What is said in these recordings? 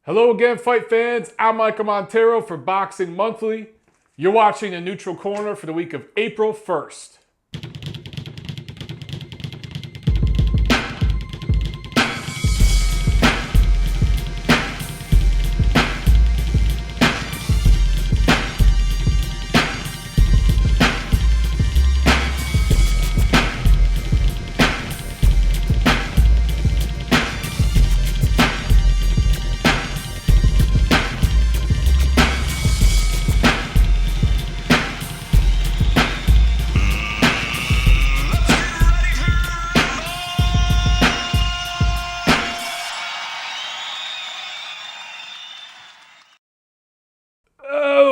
Hello again, fight fans. I'm Michael Montero for Boxing Monthly. You're watching the Neutral Corner for the week of April 1st.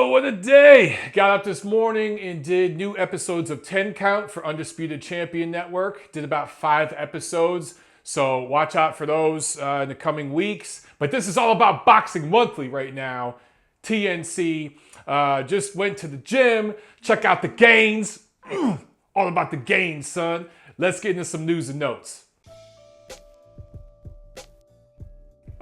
What a day! Got up this morning and did new episodes of 10 Count for Undisputed Champion Network. Did about 5 episodes, so watch out for those in the coming weeks. But this is all about Boxing Monthly right now. TNC just went to the gym. Check out the gains. All about the gains, son. Let's get into some news and notes.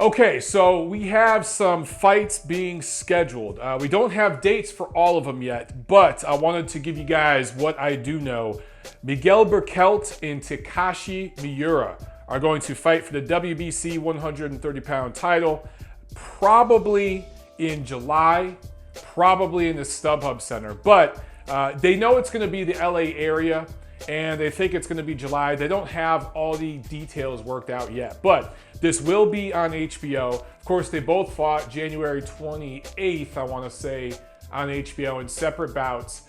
Okay, so we have some fights being scheduled. We don't have dates for all of them yet, but I wanted to give you guys what I do know. Miguel Berchelt and Takashi Miura are going to fight for the WBC 130-pound title, probably in July, probably in the StubHub Center. But they know it's going to be the LA area, and they think it's going to be July. They don't have all the details worked out yet, but this will be on HBO. Of course, they both fought January 28th, I want to say, on HBO in separate bouts.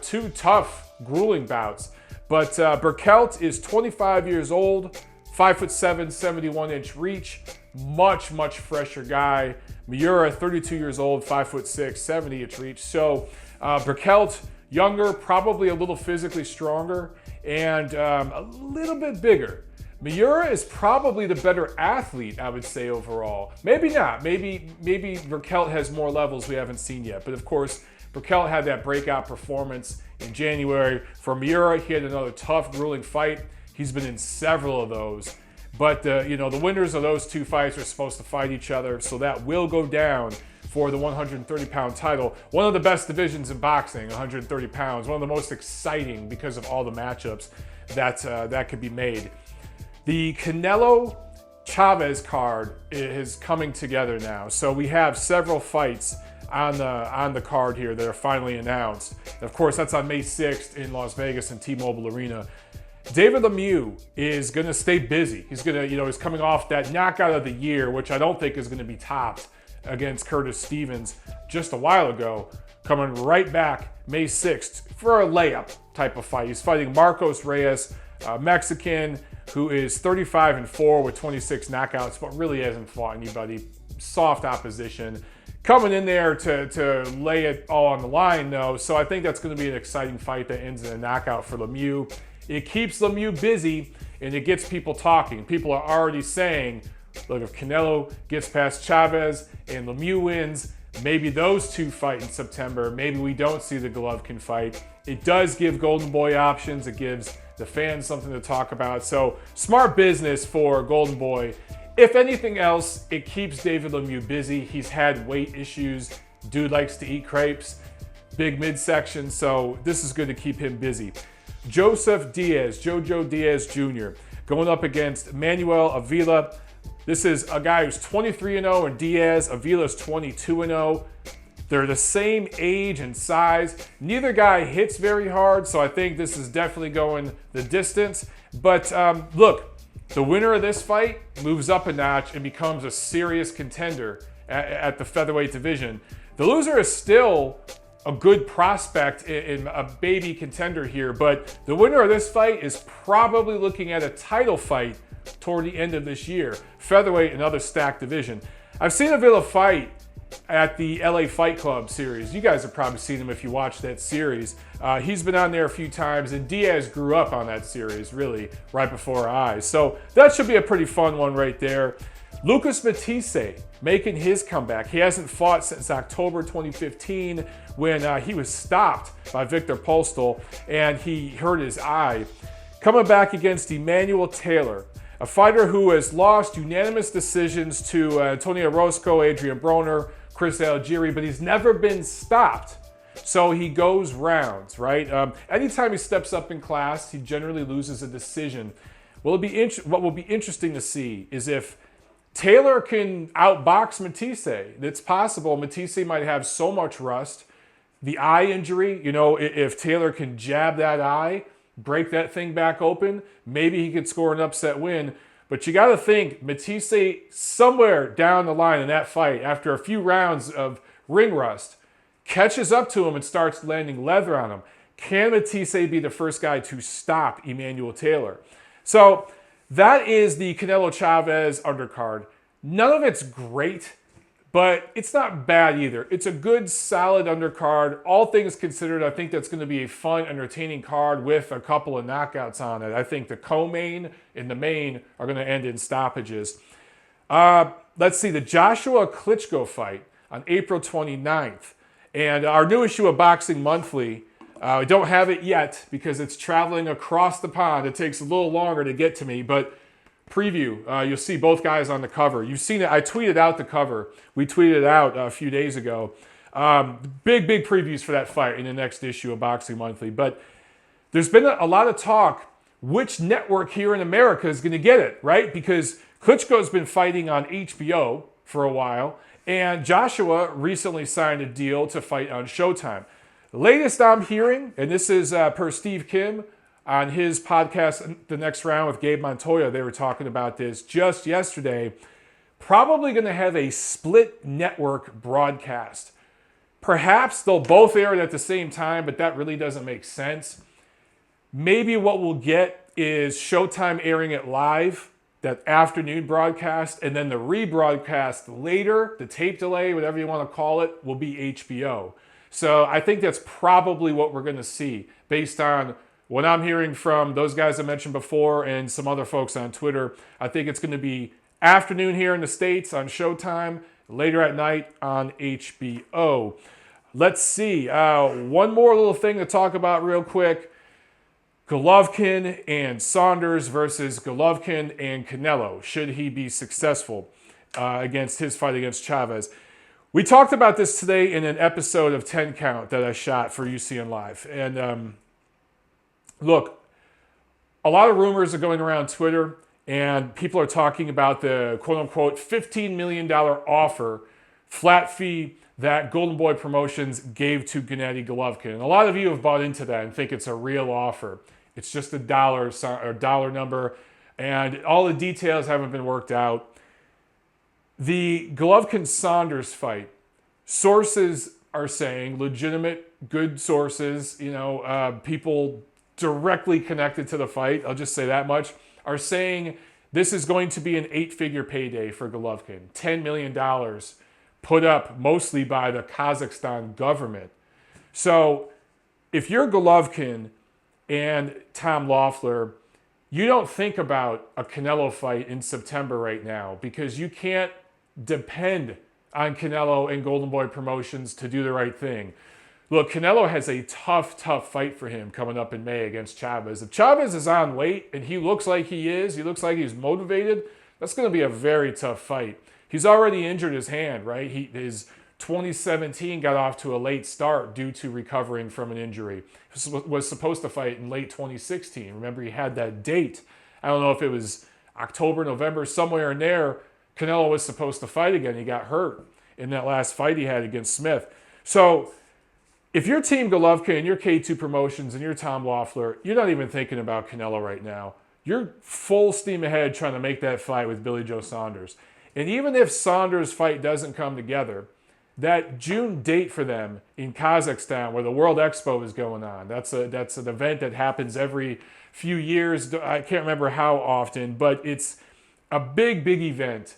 2 tough, grueling bouts. But Berchelt is 25 years old, 5'7", 71-inch reach, much fresher guy. Miura, 32 years old, 5'6", 70-inch reach. So Berchelt, younger, probably a little physically stronger, and a little bit bigger. Miura is probably the better athlete, I would say, overall. Maybe not. Maybe Berchelt has more levels we haven't seen yet. But of course, Berchelt had that breakout performance in January. For Miura, he had another tough, grueling fight. He's been in several of those. But the winners of those 2 fights are supposed to fight each other, so that will go down for the 130-pound title. One of the best divisions in boxing, 130 pounds. One of the most exciting because of all the matchups that could be made. The Canelo-Chavez card is coming together now. So we have several fights on the card here that are finally announced. And of course, that's on May 6th in Las Vegas and T-Mobile Arena. David Lemieux is going to stay busy. He's going to, he's coming off that knockout of the year, which I don't think is going to be topped against Curtis Stevens just a while ago. Coming right back May 6th for a layup type of fight. He's fighting Marcos Reyes, Mexican, who is 35-4 with 26 knockouts, but really hasn't fought anybody. Soft opposition. Coming in there to lay it all on the line, though. So I think that's going to be an exciting fight that ends in a knockout for Lemieux. It keeps Lemieux busy, and it gets people talking. People are already saying, look, if Canelo gets past Chavez and Lemieux wins, maybe those 2 fight in September. Maybe we don't see the Golovkin fight. It does give Golden Boy options. It gives the fans something to talk about. So smart business for Golden Boy. If anything else, it keeps David Lemieux busy. He's had weight issues. Dude likes to eat crepes. Big midsection. So this is good to keep him busy. Joseph Diaz, Jojo Diaz Jr. going up against Manuel Avila. This is a guy who's 23-0, and Diaz, Avila's 22-0. They're the same age and size. Neither guy hits very hard, so I think this is definitely going the distance. But look, the winner of this fight moves up a notch and becomes a serious contender at the featherweight division. The loser is still a good prospect in a baby contender here, but the winner of this fight is probably looking at a title fight toward the end of this year. Featherweight, another stacked division. I've seen Avila fight at the LA Fight Club series. You guys have probably seen him if you watched that series. He's been on there a few times, and Diaz grew up on that series, really, right before our eyes. So that should be a pretty fun one right there. Lucas Matisse making his comeback. He hasn't fought since October 2015 when he was stopped by Victor Postol and he hurt his eye. Coming back against Emmanuel Taylor. A fighter who has lost unanimous decisions to Antonio Orozco, Adrian Broner, Chris Algieri, but he's never been stopped. So he goes rounds, right? Anytime he steps up in class, he generally loses a decision. What will be interesting to see is if Taylor can outbox Matisse. It's possible Matisse might have so much rust. The eye injury, if Taylor can jab that eye, break that thing back open, maybe he could score an upset win. But you got to think Matisse somewhere down the line in that fight, after a few rounds of ring rust, catches up to him and starts landing leather on him. Can Matisse be the first guy to stop Emmanuel Taylor? So that is the Canelo-Chavez undercard. None of it's great, but it's not bad either. It's a good, solid undercard. All things considered, I think that's going to be a fun, entertaining card with a couple of knockouts on it. I think the co-main and the main are going to end in stoppages. Let's see, the Joshua-Klitschko fight on April 29th. And our new issue of Boxing Monthly, I don't have it yet because it's traveling across the pond. It takes a little longer to get to me, but preview, you'll see both guys on the cover. You've seen it. I tweeted out the cover. We tweeted it out a few days ago. Big previews for that fight in the next issue of Boxing Monthly. But there's been a lot of talk which network here in America is going to get it, right? Because Klitschko's been fighting on HBO for a while, and Joshua recently signed a deal to fight on Showtime. The latest I'm hearing, and this is per Steve Kim on his podcast, The Next Round with Gabe Montoya, they were talking about this just yesterday, probably going to have a split network broadcast. Perhaps they'll both air it at the same time, but that really doesn't make sense. Maybe what we'll get is Showtime airing it live, that afternoon broadcast, and then the rebroadcast later, the tape delay, whatever you want to call it, will be HBO. So I think that's probably what we're going to see based on what I'm hearing from those guys I mentioned before and some other folks on Twitter. I think it's going to be afternoon here in the States on Showtime, later at night on HBO. Let's see. One more little thing to talk about real quick. Golovkin and Saunders versus Golovkin and Canelo. Should he be successful against his fight against Chavez? We talked about this today in an episode of 10 Count that I shot for UCN Live. And look, a lot of rumors are going around Twitter, and people are talking about the quote-unquote $15 million offer, flat fee, that Golden Boy Promotions gave to Gennady Golovkin. And a lot of you have bought into that and think it's a real offer. It's just a dollar number, and all the details haven't been worked out. The Golovkin-Saunders fight, sources are saying, legitimate, good sources, people directly connected to the fight, I'll just say that much, are saying this is going to be an 8-figure payday for Golovkin. $10 million put up mostly by the Kazakhstan government. So if you're Golovkin and Tom Loeffler, you don't think about a Canelo fight in September right now because you can't depend on Canelo and Golden Boy Promotions to do the right thing. Look, Canelo has a tough fight for him coming up in May against Chavez. If Chavez is on weight and he looks like he looks like he's motivated, that's going to be a very tough fight. He's already injured his hand, right? His 2017 got off to a late start due to recovering from an injury. He was supposed to fight in late 2016. Remember, he had that date. I don't know if it was October, November, somewhere in there. Canelo was supposed to fight again. He got hurt in that last fight he had against Smith. So if you're Team Golovkin and you're K2 Promotions and you're Tom Loeffler, you're not even thinking about Canelo right now. You're full steam ahead trying to make that fight with Billy Joe Saunders. And even if Saunders' fight doesn't come together, that June date for them in Kazakhstan where the World Expo is going on, that's an event that happens every few years. I can't remember how often, but it's a big event.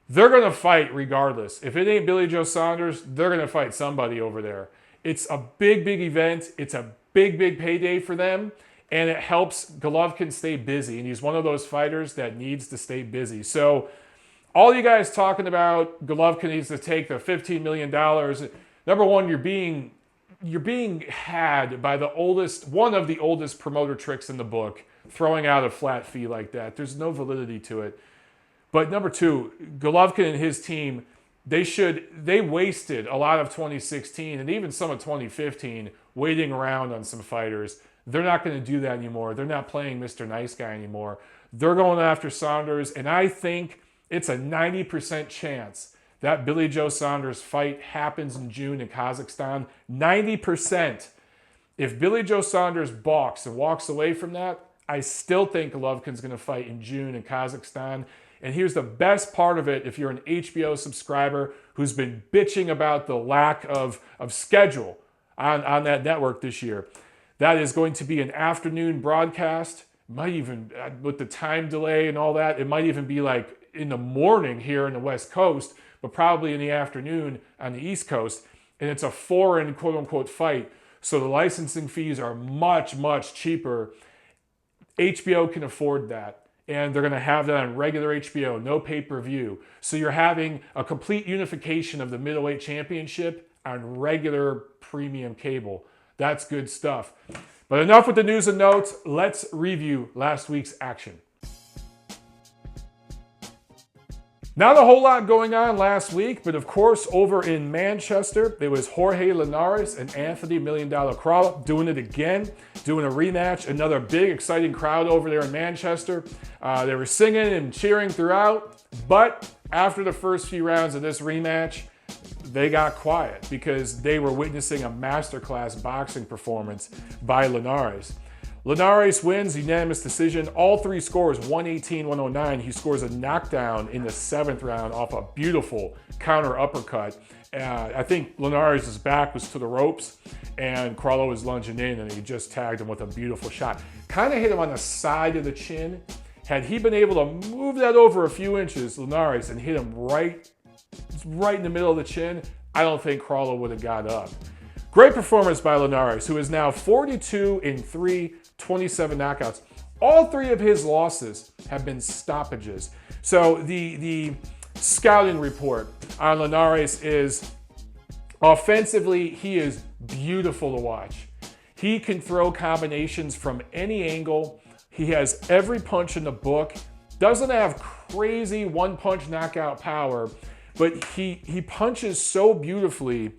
They're going to fight regardless. If it ain't Billy Joe Saunders, they're going to fight somebody over there. It's a big event. It's a big payday for them, and it helps Golovkin stay busy. And he's one of those fighters that needs to stay busy. So all you guys talking about Golovkin needs to take the $15 million. Number one, you're being had by one of the oldest promoter tricks in the book, throwing out a flat fee like that. There's no validity to it. But number two, Golovkin and his team, they wasted a lot of 2016 and even some of 2015 waiting around on some fighters. They're not going to do that anymore. They're not playing Mr. Nice Guy anymore. They're going after Saunders, and I think it's a 90% chance that Billy Joe Saunders fight happens in June in Kazakhstan. 90%. If Billy Joe Saunders balks and walks away from that, I still think Golovkin's going to fight in June in Kazakhstan. And here's the best part of it, if you're an HBO subscriber who's been bitching about the lack of schedule on that network this year. That is going to be an afternoon broadcast. Might even, with the time delay and all that, it might even be like in the morning here in the West Coast, but probably in the afternoon on the East Coast. And it's a foreign, quote-unquote, fight. So the licensing fees are much, much cheaper. HBO can afford that. And they're going to have that on regular HBO, no pay-per-view. So you're having a complete unification of the middleweight championship on regular premium cable. That's good stuff. But enough with the news and notes. Let's review last week's action. Not a whole lot going on last week, but of course over in Manchester, there was Jorge Linares and Anthony $1 Million Crolla doing it again, doing a rematch. Another big, exciting crowd over there in Manchester. They were singing and cheering throughout, but after the first few rounds of this rematch, they got quiet because they were witnessing a masterclass boxing performance by Linares. Linares wins unanimous decision. All three scores, 118-109. He scores a knockdown in the 7th round off a beautiful counter uppercut. I think Linares' back was to the ropes and Crolla was lunging in and he just tagged him with a beautiful shot. Kind of hit him on the side of the chin. Had he been able to move that over a few inches, Linares, and hit him right in the middle of the chin, I don't think Crolla would have got up. Great performance by Linares, who is now 42-3, 27 knockouts. All three of his losses have been stoppages. So the scouting report on Linares is offensively, he is beautiful to watch. He can throw combinations from any angle. He has every punch in the book. Doesn't have crazy one-punch knockout power, but he punches so beautifully,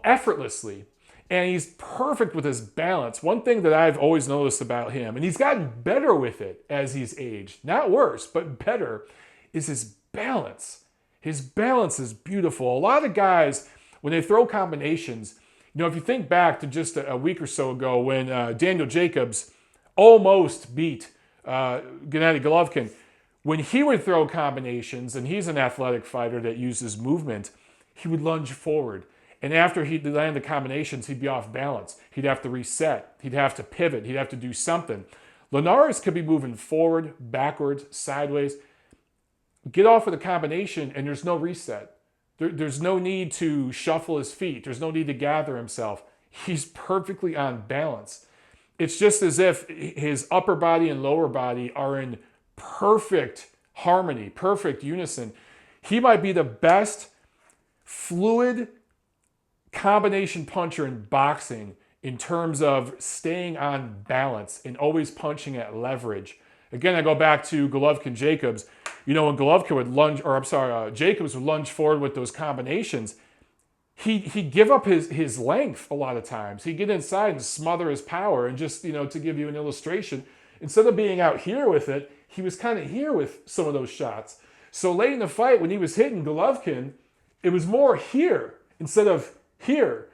effortlessly. And he's perfect with his balance. One thing that I've always noticed about him, and he's gotten better with it as he's aged, not worse, but better, is his balance. His balance is beautiful. A lot of guys, when they throw combinations, if you think back to just a week or so ago when Daniel Jacobs almost beat Gennady Golovkin, when he would throw combinations, and he's an athletic fighter that uses movement, he would lunge forward. And after he'd land the combinations, he'd be off balance. He'd have to reset. He'd have to pivot. He'd have to do something. Linares could be moving forward, backwards, sideways. Get off with a combination, and there's no reset. There's no need to shuffle his feet. There's no need to gather himself. He's perfectly on balance. It's just as if his upper body and lower body are in perfect harmony, perfect unison. He might be the best fluid combination puncher in boxing in terms of staying on balance and always punching at leverage. Again, I go back to Golovkin-Jacobs. When Golovkin would lunge, Jacobs would lunge forward with those combinations, he'd give up his length a lot of times. He'd get inside and smother his power. And just, to give you an illustration, instead of being out here with it, he was kind of here with some of those shots. So late in the fight, when he was hitting Golovkin, it was more here instead of here.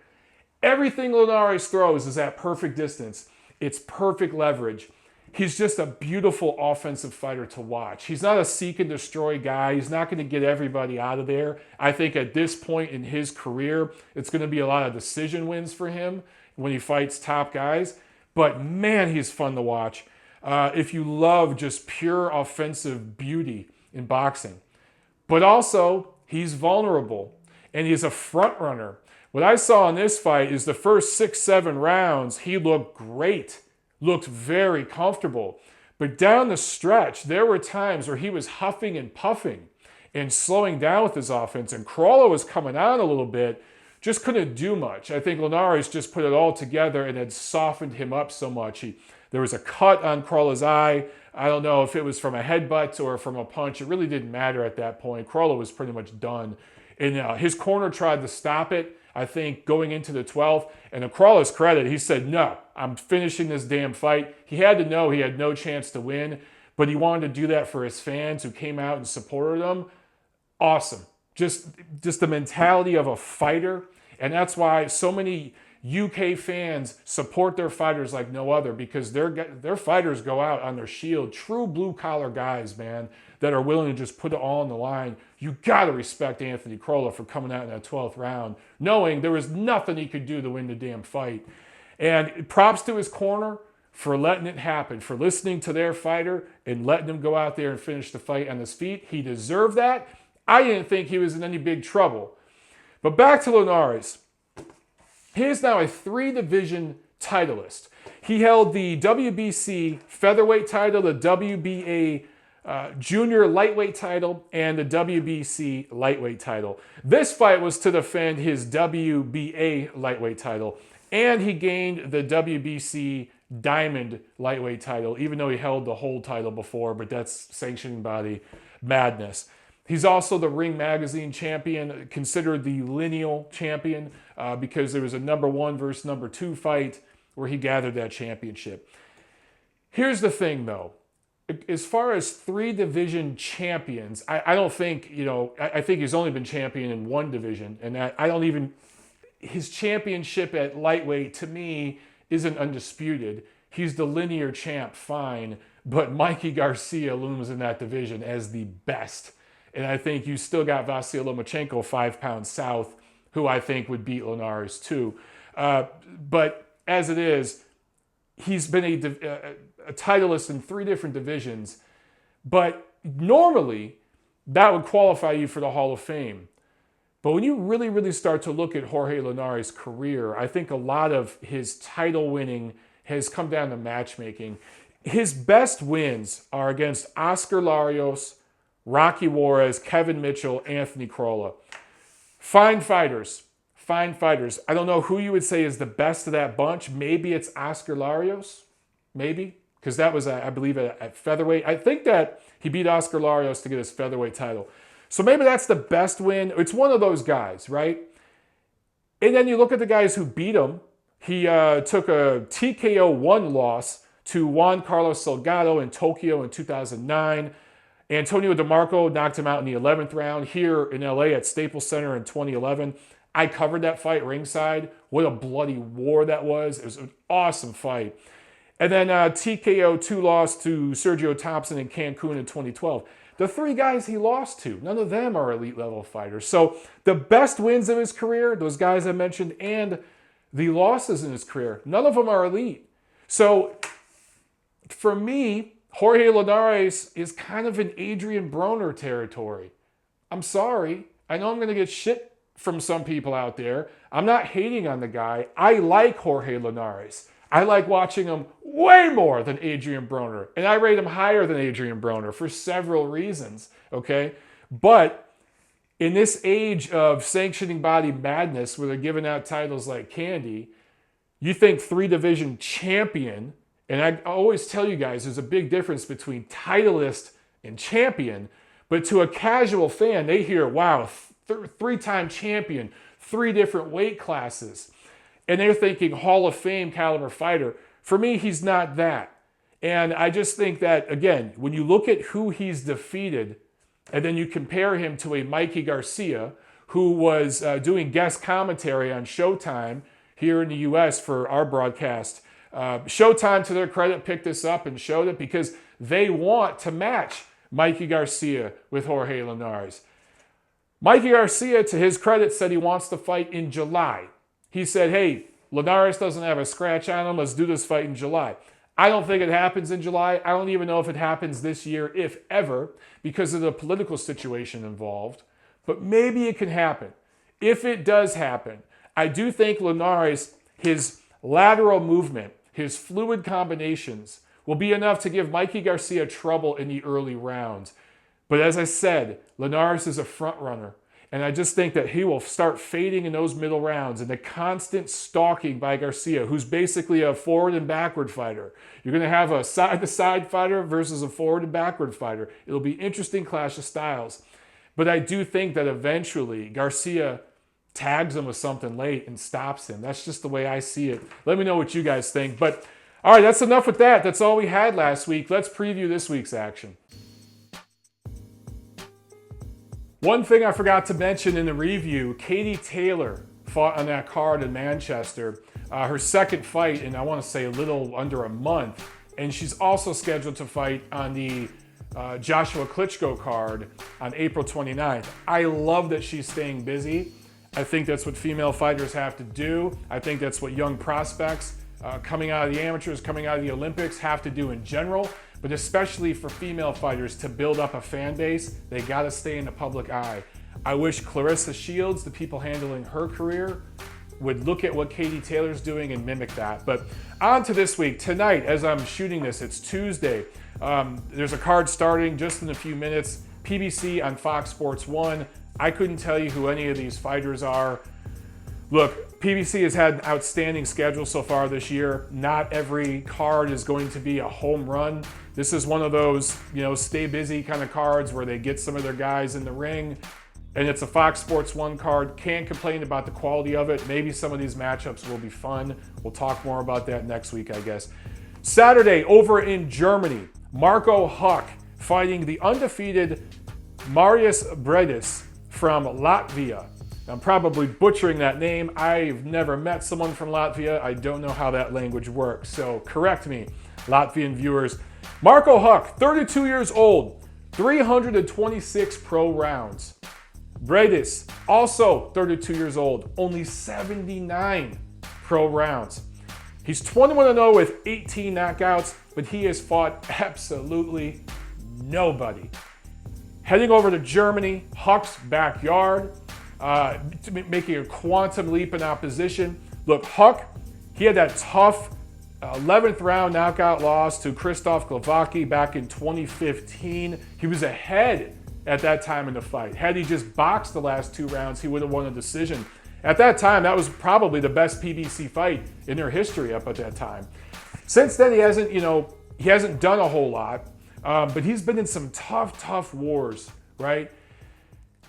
Everything Linares throws is at perfect distance. It's perfect leverage. He's just a beautiful offensive fighter to watch. He's not a seek and destroy guy. He's not going to get everybody out of there. I think at this point in his career, it's going to be a lot of decision wins for him when he fights top guys. But man, he's fun to watch. If you love just pure offensive beauty in boxing. But also, he's vulnerable and he's a front runner. What I saw in this fight is the first 6-7 rounds, he looked great, looked very comfortable. But down the stretch, there were times where he was huffing and puffing and slowing down with his offense. And Crolla was coming on a little bit, just couldn't do much. I think Linares just put it all together and had softened him up so much. There was a cut on Crolla's eye. I don't know if it was from a headbutt or from a punch. It really didn't matter at that point. Crolla was pretty much done. And his corner tried to stop it, I think, going into the 12th. And to Crolla's credit, he said, no, I'm finishing this damn fight. He had to know he had no chance to win, but he wanted to do that for his fans who came out and supported him. Awesome. Just the mentality of a fighter. And that's why so many UK fans support their fighters like no other, because their fighters go out on their shield. True blue-collar guys, man, that are willing to just put it all on the line. You got to respect Anthony Crolla for coming out in that 12th round, knowing there was nothing he could do to win the damn fight. And props to his corner for letting it happen, for listening to their fighter and letting him go out there and finish the fight on his feet. He deserved that. I didn't think he was in any big trouble. But back to Linares. He is now a 3-division titleist. He held the WBC featherweight title, the WBA junior lightweight title, and the WBC lightweight title. This fight was to defend his WBA lightweight title, and he gained the WBC diamond lightweight title, even though he held the whole title before, but that's sanctioning body madness. He's also the Ring Magazine champion, considered the lineal champion, because there was a number 1 versus number 2 fight where he gathered that championship. Here's the thing, though. As far as 3-division champions, I don't think, I think he's only been champion in 1 division, and his championship at lightweight, to me, isn't undisputed. He's the linear champ, fine, but Mikey Garcia looms in that division as the best. And I think you still got Vasily Lomachenko 5 pounds south, who I think would beat Linares too. But as it is, he's been a titleist in 3 different divisions. But normally, that would qualify you for the Hall of Fame. But when you really, really start to look at Jorge Linares' career, I think a lot of his title winning has come down to matchmaking. His best wins are against Oscar Larios, Rocky Juarez, Kevin Mitchell, Anthony Crolla. Fine fighters. Fine fighters. I don't know who you would say is the best of that bunch. Maybe it's Oscar Larios. Maybe. Because that was, I believe, at featherweight. I think that he beat Oscar Larios to get his featherweight title. So maybe that's the best win. It's one of those guys, right? And then you look at the guys who beat him. He took a TKO 1 loss to Juan Carlos Salgado in Tokyo in 2009. Antonio DeMarco knocked him out in the 11th round here in LA at Staples Center in 2011. I covered that fight ringside. What a bloody war that was. It was an awesome fight. And then TKO 2 loss to Sergio Thompson in Cancun in 2012. The 3 guys he lost to, none of them are elite level fighters. So the best wins of his career, those guys I mentioned, and the losses in his career, none of them are elite. So for me, Jorge Linares is kind of in Adrian Broner territory. I'm sorry. I know I'm going to get shit from some people out there. I'm not hating on the guy. I like Jorge Linares. I like watching him way more than Adrian Broner. And I rate him higher than Adrian Broner for several reasons, okay? But in this age of sanctioning body madness where they're giving out titles like candy, you think 3-division champion. And I always tell you guys, there's a big difference between titleist and champion. But to a casual fan, they hear, wow, 3-time champion, 3 different weight classes. And they're thinking Hall of Fame caliber fighter. For me, he's not that. And I just think that, again, when you look at who he's defeated, and then you compare him to a Mikey Garcia, who was doing guest commentary on Showtime here in the US for our broadcast. Showtime, to their credit, picked this up and showed it because they want to match Mikey Garcia with Jorge Linares. Mikey Garcia, to his credit, said he wants to fight in July. He said, hey, Linares doesn't have a scratch on him. Let's do this fight in July. I don't think it happens in July. I don't even know if it happens this year, if ever, because of the political situation involved. But maybe it can happen. If it does happen, I do think Linares, his lateral movement, his fluid combinations will be enough to give Mikey Garcia trouble in the early rounds. But as I said, Linares is a front runner. And I just think that he will start fading in those middle rounds, and the constant stalking by Garcia, who's basically a forward and backward fighter. You're going to have a side-to-side fighter versus a forward and backward fighter. It'll be interesting clash of styles. But I do think that eventually Garcia tags him with something late and stops him. That's just the way I see it. Let me know what you guys think. But all right, that's enough with that. That's all we had last week. Let's preview this week's action. One thing I forgot to mention in the review, Katie Taylor fought on that card in Manchester. Her second fight in, I want to say, a little under a month. And she's also scheduled to fight on the Joshua-Klitschko card on April 29th. I love that she's staying busy. I think that's what female fighters have to do. I think that's what young prospects coming out of the amateurs, coming out of the Olympics have to do in general. But especially for female fighters to build up a fan base, they got to stay in the public eye. I wish Clarissa Shields, the people handling her career, would look at what Katie Taylor's doing and mimic that. But on to this week. Tonight, as I'm shooting this, it's Tuesday. There's a card starting just in a few minutes. PBC on Fox Sports 1. I couldn't tell you who any of these fighters are. Look, PBC has had an outstanding schedule so far this year. Not every card is going to be a home run. This is one of those, stay busy kind of cards where they get some of their guys in the ring. And it's a Fox Sports 1 card. Can't complain about the quality of it. Maybe some of these matchups will be fun. We'll talk more about that next week, I guess. Saturday, over in Germany, Marco Huck fighting the undefeated Mairis Briedis from Latvia. I'm probably butchering that name. I've never met someone from Latvia. I don't know how that language works, so correct me, Latvian viewers. Marco Huck, 32 years old, 326 pro rounds. Briedis, also 32 years old, only 79 pro rounds. He's 21-0 with 18 knockouts, but he has fought absolutely nobody. Heading over to Germany, Huck's backyard, making a quantum leap in opposition. Look, Huck, he had that tough 11th round knockout loss to Krzysztof Glowacki back in 2015. He was ahead at that time in the fight. Had he just boxed the last 2 rounds, he would have won a decision. At that time, that was probably the best PBC fight in their history up at that time. Since then, he hasn't done a whole lot, but he's been in some tough wars, right?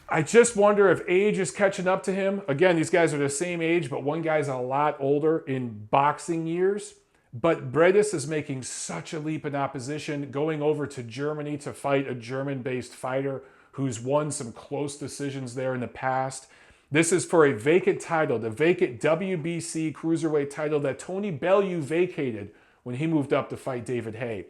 I just wonder if age is catching up to him. Again, these guys are the same age, but one guy's a lot older in boxing years. But Briedis is making such a leap in opposition, going over to Germany to fight a German-based fighter who's won some close decisions there in the past. This is for a vacant title, the vacant WBC cruiserweight title that Tony Bellew vacated when he moved up to fight David Haye.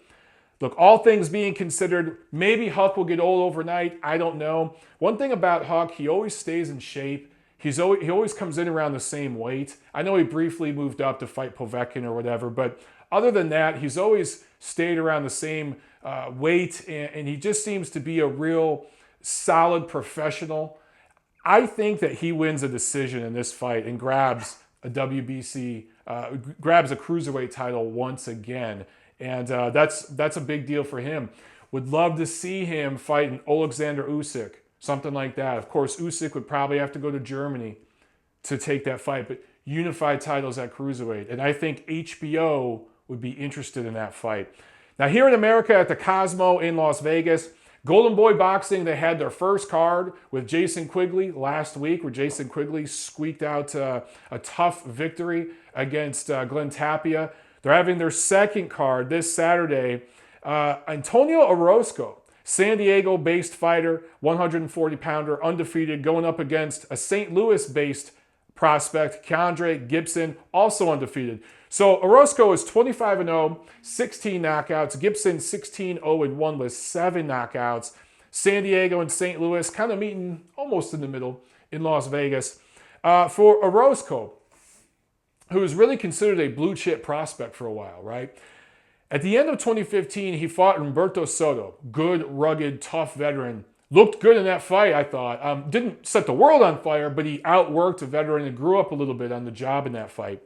Look, all things being considered, maybe Huck will get old overnight. I don't know. One thing about Huck, he always stays in shape. He always comes in around the same weight. I know he briefly moved up to fight Povetkin or whatever, but other than that, he's always stayed around the same weight, and he just seems to be a real solid professional. I think that he wins a decision in this fight and grabs a WBC, grabs a cruiserweight title once again. And that's a big deal for him. Would love to see him fighting Alexander Usyk, something like that. Of course, Usyk would probably have to go to Germany to take that fight, but unified titles at cruiserweight. And I think HBO would be interested in that fight. Now, here in America at the Cosmo in Las Vegas, Golden Boy Boxing, they had their first card with Jason Quigley last week, where Jason Quigley squeaked out a tough victory against Glenn Tapia. They're having their second card this Saturday. Antonio Orozco, San Diego-based fighter, 140-pounder, undefeated, going up against a St. Louis-based prospect, Keandre Gibson, also undefeated. So Orozco is 25-0, 16 knockouts. Gibson 16-0-1 with 7 knockouts. San Diego and St. Louis kind of meeting almost in the middle in Las Vegas. For Orozco, who was really considered a blue chip prospect for a while, right? At the end of 2015, he fought Humberto Soto, good, rugged, tough veteran. Looked good in that fight, I thought. Didn't set the world on fire, but he outworked a veteran and grew up a little bit on the job in that fight.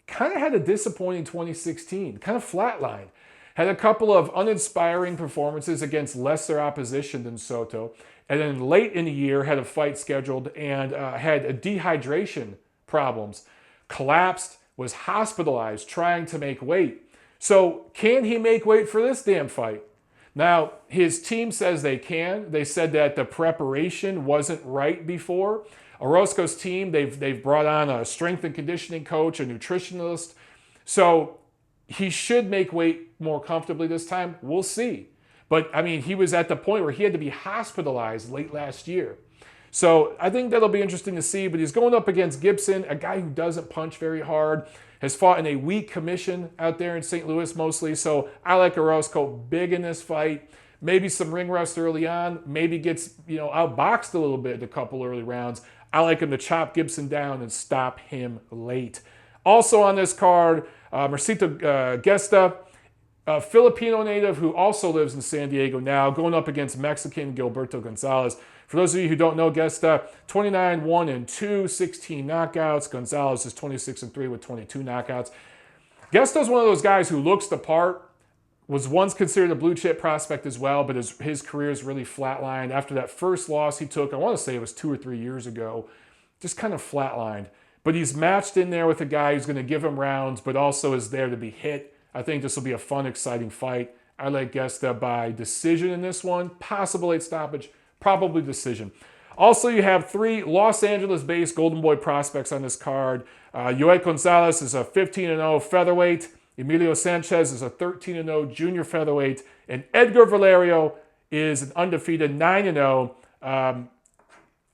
Kind of had a disappointing 2016, kind of flatlined. Had a couple of uninspiring performances against lesser opposition than Soto. And then late in the year, had a fight scheduled and had a dehydration problems. Collapsed, was hospitalized, trying to make weight. So can he make weight for this damn fight? Now, his team says they can. They said that the preparation wasn't right before. Orozco's team, they've brought on a strength and conditioning coach, a nutritionist. So he should make weight more comfortably this time. We'll see. But, I mean, he was at the point where he had to be hospitalized late last year. So I think that'll be interesting to see. But he's going up against Gibson, a guy who doesn't punch very hard, has fought in a weak commission out there in St. Louis mostly. So I like Orozco big in this fight. Maybe some ring rust early on. Maybe gets, outboxed a little bit in a couple early rounds. I like him to chop Gibson down and stop him late. Also on this card, Marcito Gesta, a Filipino native who also lives in San Diego now, going up against Mexican Gilberto Gonzalez. For those of you who don't know Gesta, 29-1-2, 16 knockouts. Gonzalez is 26-3 with 22 knockouts. Gesta is one of those guys who looks the part, was once considered a blue chip prospect as well, but his career is really flatlined. After that first loss he took, I want to say it was 2 or 3 years ago, just kind of flatlined. But he's matched in there with a guy who's going to give him rounds, but also is there to be hit. I think this will be a fun, exciting fight. I like Gesta by decision in this one. Possible late stoppage, probably decision. Also, you have 3 Los Angeles-based Golden Boy prospects on this card. Yoel Gonzalez is a 15-0 featherweight. Emilio Sanchez is a 13-0 junior featherweight. And Edgar Valerio is an undefeated 9-0,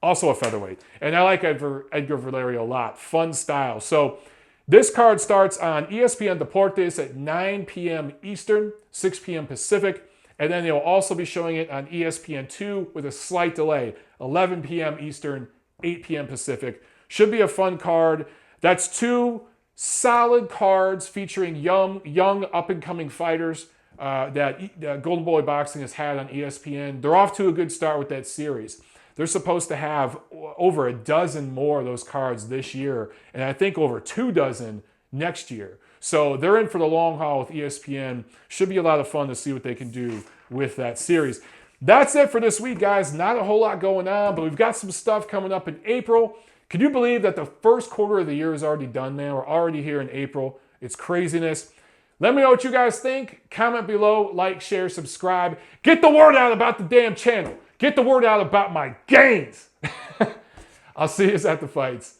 also a featherweight. And I like Edgar Valerio a lot. Fun style. So this card starts on ESPN Deportes at 9 p.m. Eastern, 6 p.m. Pacific. And then they'll also be showing it on ESPN2 with a slight delay, 11 p.m. Eastern, 8 p.m. Pacific. Should be a fun card. That's 2 solid cards featuring young up-and-coming fighters that Golden Boy Boxing has had on ESPN. They're off to a good start with that series. They're supposed to have over a dozen more of those cards this year, and I think over 24 next year. So they're in for the long haul with ESPN. Should be a lot of fun to see what they can do with that series. That's it for this week, guys. Not a whole lot going on, but we've got some stuff coming up in April. Can you believe that the first quarter of the year is already done now? We're already here in April. It's craziness. Let me know what you guys think. Comment below, like, share, subscribe. Get the word out about the damn channel. Get the word out about my gains. I'll see you at the fights.